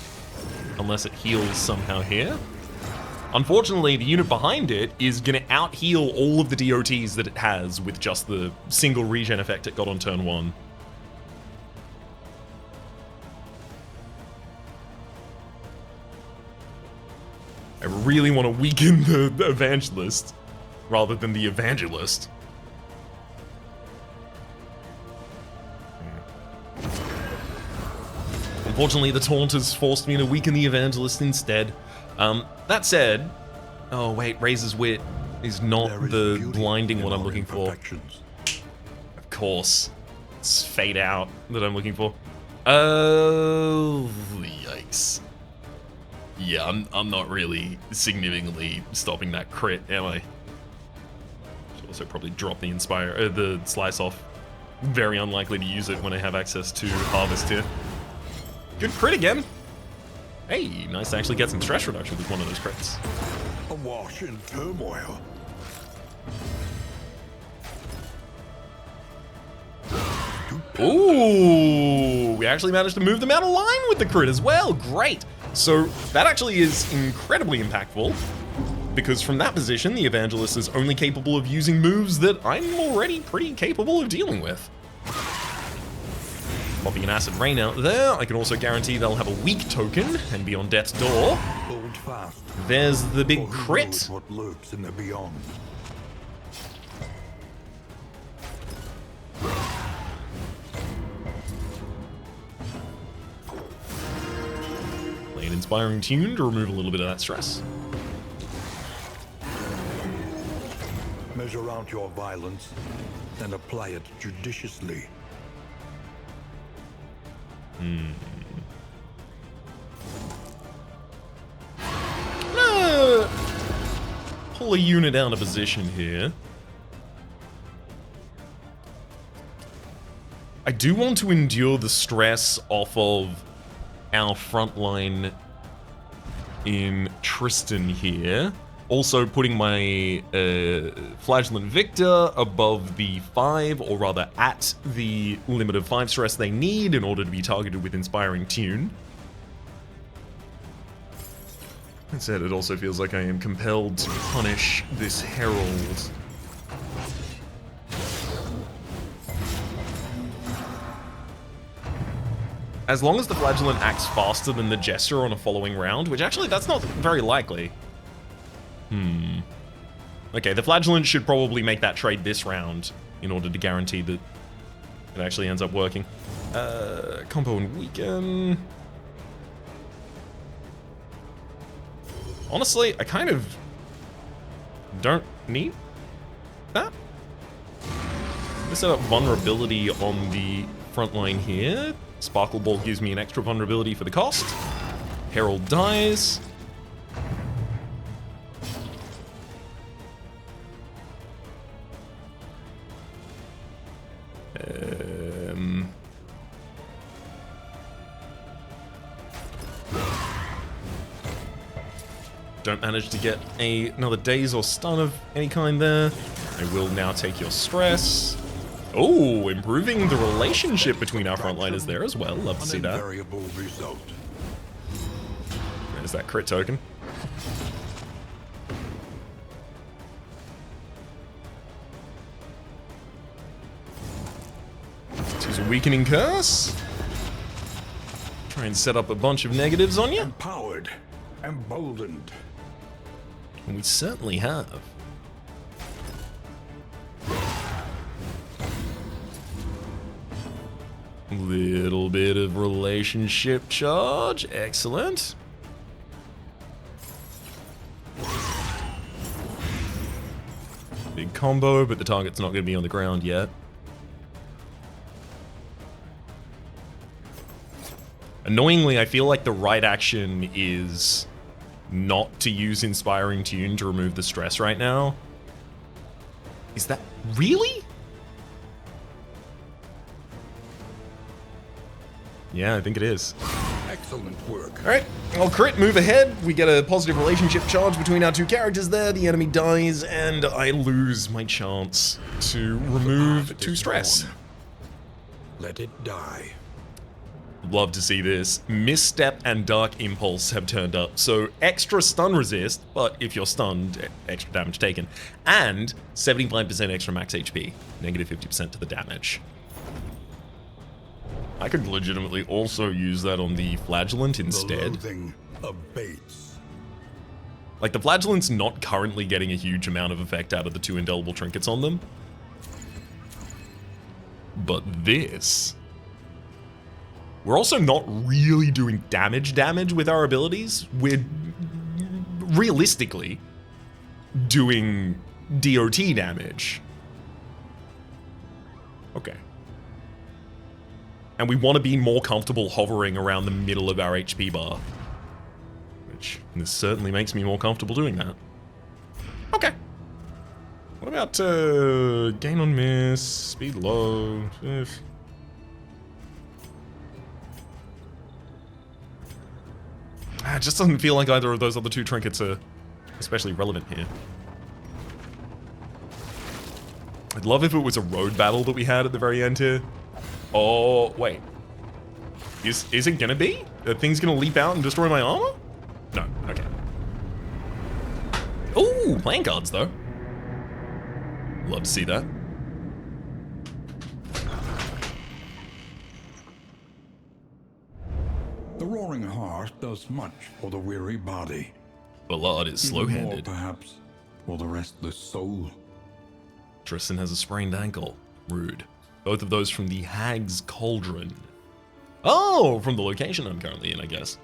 unless it heals somehow here. Unfortunately, the unit behind it is going to out-heal all of the DOTs that it has with just the single regen effect it got on turn 1. I really want to weaken the Evangelist rather than the Evangelist. Unfortunately, the taunt has forced me to weaken the Evangelist instead. That said... Oh wait, Razor's Wit is not the blinding one I'm looking for. Of course. It's Fade Out that I'm looking for. Oh, yikes. Yeah, I'm not really significantly stopping that crit, am I? Should also probably drop the the Slice Off. Very unlikely to use it when I have access to Harvest here. Good crit again. Hey, nice to actually get some stress reduction with one of those crits. Awash in turmoil. Ooh, we actually managed to move them out of line with the crit as well. Great. So that actually is incredibly impactful, because from that position, the Evangelist is only capable of using moves that I'm already pretty capable of dealing with. Popping an Acid Rain out there, I can also guarantee they'll have a weak token and be on death's door. Hold fast. There's the big crit. What lurks in the beyond. Play an Inspiring Tune to remove a little bit of that stress. Measure out your violence and apply it judiciously. Pull a unit out of position here. I do want to endure the stress off of our front line in Tristan here. Also putting my Flagellant Victor above the 5, or rather at the limit of 5 stress they need in order to be targeted with Inspiring Tune. That said, it also feels like I am compelled to punish this Herald. As long as the Flagellant acts faster than the Jester on a following round, which actually, that's not very likely. Okay, the Flagellant should probably make that trade this round in order to guarantee that it actually ends up working. Combo and weaken. Honestly, I kind of don't need that. Let's set up vulnerability on the front line here. Sparkle Ball gives me an extra vulnerability for the cost. Herald dies. Don't manage to get another daze or stun of any kind there. I will now take your stress. Oh, improving the relationship between our frontliners there as well. Love to see that. There's that crit token. Let's use a weakening curse. Try and set up a bunch of negatives on you. Empowered, emboldened. And we certainly have. Little bit of relationship charge. Excellent. Big combo, but the target's not going to be on the ground yet. Annoyingly, I feel like the right action is not to use Inspiring Tune to remove the stress right now. Is that really? Yeah, I think it is. Excellent work. All right, I'll crit, move ahead. We get a positive relationship charge between our two characters there. The enemy dies, and I lose my chance to remove 2 stress. Let it die. Love to see this. Misstep and Dark Impulse have turned up, so extra stun resist, but if you're stunned, extra damage taken, and 75% extra max HP, negative 50% to the damage. I could legitimately also use that on the Flagellant instead. The loathing abates. Like, the Flagellant's not currently getting a huge amount of effect out of the 2 indelible trinkets on them. But this... We're also not really doing damage with our abilities. We're realistically doing DOT damage. Okay. And we want to be more comfortable hovering around the middle of our HP bar. Which, this certainly makes me more comfortable doing that. Okay. What about, gain on miss, speed low, It just doesn't feel like either of those other 2 trinkets are especially relevant here. I'd love if it was a road battle that we had at the very end here. Oh, wait. Is it gonna be? Are things gonna leap out and destroy my armor? No, okay. Ooh, playing cards though. Love to see that. The roaring heart does much for the weary body. Ballard is Even more, slow-handed. perhaps, for the restless soul. Tristan has a sprained ankle. Rude. Both of those from the Hag's Cauldron. Oh, from the location I'm currently in, I guess.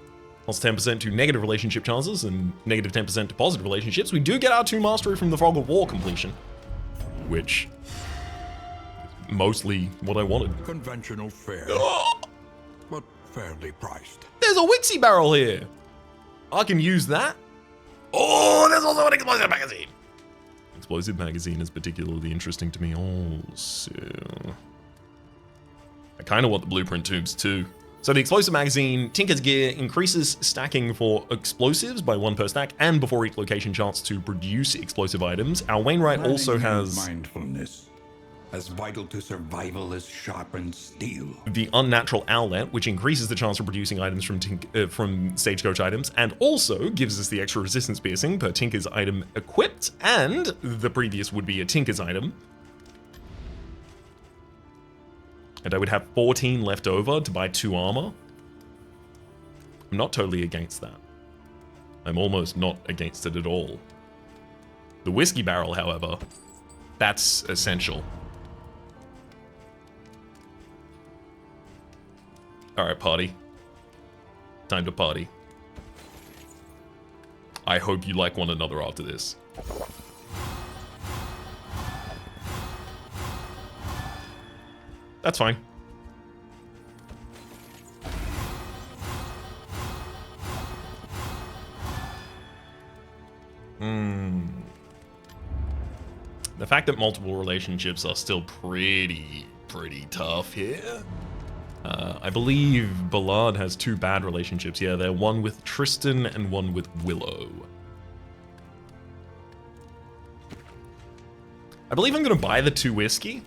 Plus 10% to negative relationship chances and negative 10% to positive relationships. We do get our 2 mastery from the Fog of War completion. Which is mostly what I wanted. Conventional fare, but fairly priced. There's a Wixie barrel here. I can use that. Oh, there's also an explosive magazine. Explosive magazine is particularly interesting to me also. I kind of want the blueprint tubes too. So the explosive magazine, Tinker's Gear, increases stacking for explosives by 1 per stack and before each location chance to produce explosive items. Our Wainwright also has mindfulness, as vital to survival as sharpened steel. The Unnatural Owlet, which increases the chance of producing items from Stagecoach items, and also gives us the extra resistance piercing per Tinker's item equipped, and the previous would be a Tinker's item. And I would have 14 left over to buy 2 armor I'm not totally against that. I'm almost not against it at all. The whiskey barrel, however, that's essential. Alright, party. Time to party. I hope you like one another after this. That's fine. The fact that multiple relationships are still pretty tough here. I believe Ballard has 2 bad relationships. Yeah, they're one with Tristan and one with Willow. I believe I'm going to buy the 2 whiskey.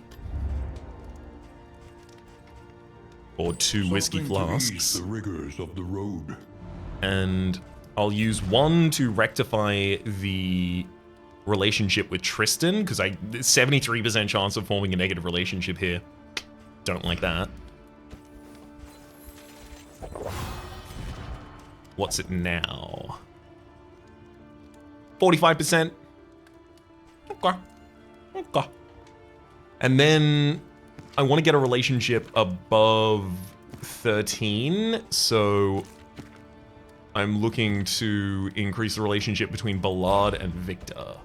Or 2 whiskey flasks. The rigors of the road. And I'll use 1 to rectify the relationship with Tristan, because 73% chance of forming a negative relationship here. Don't like that. What's it now? 45%. Okay. Okay. And then I want to get a relationship above 13, so I'm looking to increase the relationship between Ballard and Victor,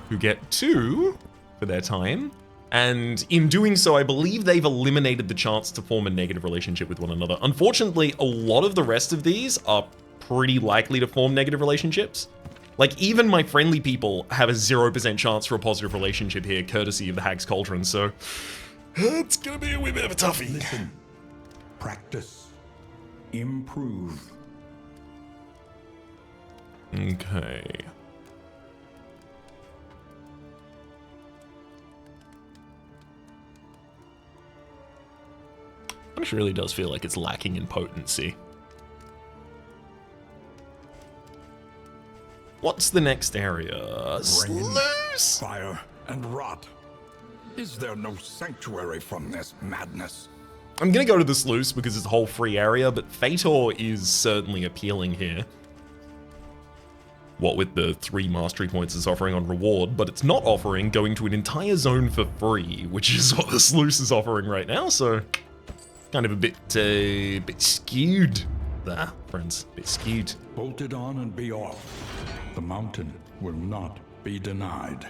who get 2 for their time. And in doing so, I believe they've eliminated the chance to form a negative relationship with one another. Unfortunately, a lot of the rest of these are pretty likely to form negative relationships. Like, even my friendly people have a 0% chance for a positive relationship here, courtesy of the Hag's Cauldron, so it's gonna be a wee bit of a toughie. Listen, practice, improve. Okay. Punish really does feel like it's lacking in potency. What's the next area? Sluice? Fire and rot. Is there no sanctuary from this madness? I'm gonna go to the sluice because it's a whole free area, but Fator is certainly appealing here. What with the 3 mastery points it's offering on reward, but it's not offering going to an entire zone for free, which is what the sluice is offering right now, so kind of a bit skewed there, friends. A bit skewed. Bolted on and be off. The mountain will not be denied.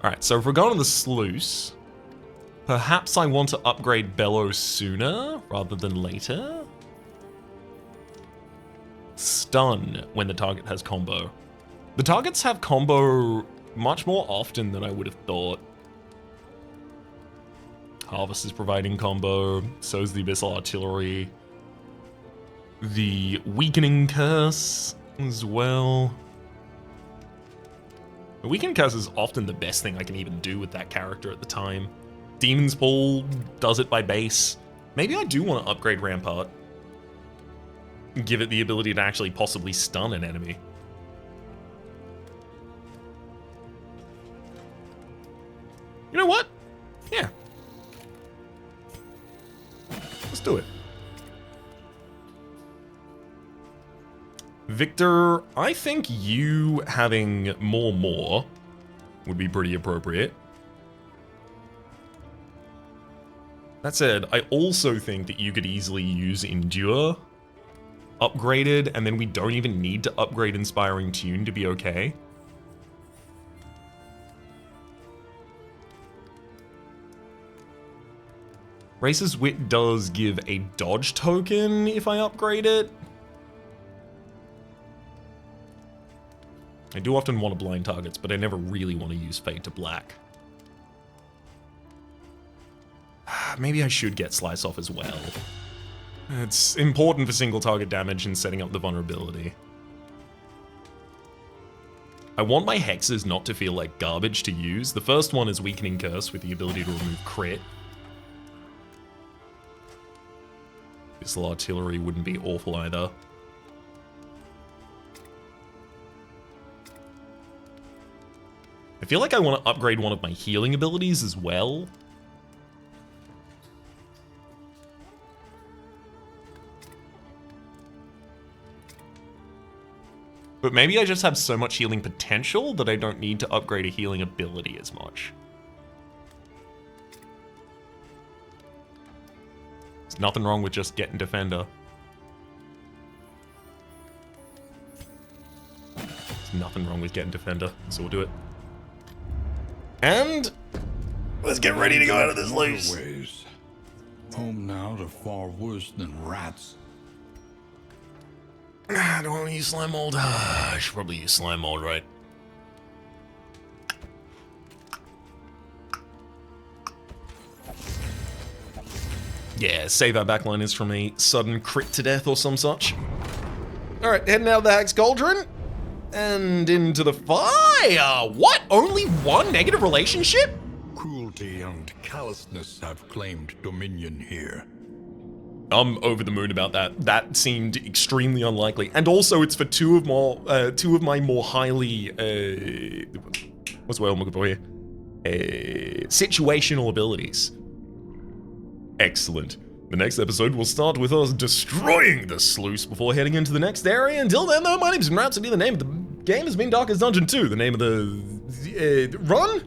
Alright, so if we're going to the sluice, perhaps I want to upgrade Bellow sooner rather than later? Stun when the target has combo. The targets have combo much more often than I would have thought. Harvest is providing combo, so is the Abyssal Artillery. The Weakening Curse as well. The Weakening Curse is often the best thing I can even do with that character at the time. Demon's Pull does it by base. Maybe I do want to upgrade Rampart. Give it the ability to actually possibly stun an enemy. You know what? Yeah. Let's do it. Victor, I think you having more would be pretty appropriate. That said, I also think that you could easily use Endure upgraded, and then we don't even need to upgrade Inspiring Tune to be okay. Racer's Wit does give a dodge token if I upgrade it. I do often want to blind targets, but I never really want to use Fade to Black. Maybe I should get Slice Off as well. It's important for single target damage and setting up the vulnerability. I want my hexes not to feel like garbage to use. The first one is Weakening Curse with the ability to remove crit. Abyssal Artillery wouldn't be awful either. I feel like I want to upgrade one of my healing abilities as well. But maybe I just have so much healing potential that I don't need to upgrade a healing ability as much. There's nothing wrong with just getting Defender. There's nothing wrong with getting Defender, so we'll do it. And let's get ready to go out of this place. Ways. Home now to far worse than rats. I don't want to use slime mold. I should probably use slime mold, right? Yeah, save our backline is from a sudden crit to death or some such. Alright, heading out of the Hag's Cauldron. And into the fire! What? Only one negative relationship? Cruelty and callousness have claimed dominion here. I'm over the moon about that. That seemed extremely unlikely. And also, it's for two of my more highly, what's the word I'm looking for here? Situational abilities. Excellent. The next episode will start with us destroying the sluice before heading into the next area. Until then, though, my name's Rhapsody. The name of the game has been Darkest Dungeon 2. The name of the run?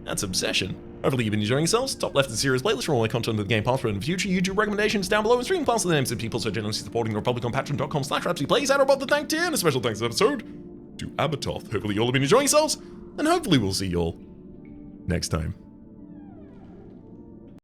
That's Obsession. Hopefully you've been enjoying yourselves. Top left of the series playlist for all my content of the game past, present, and future. YouTube recommendations down below, and stream past the names of people so generously supporting the Republic on patreon.com/Rhapsody plays out above the thank tier. And a special thanks this episode to Abatoth. Hopefully you all have been enjoying yourselves, and hopefully we'll see you all next time.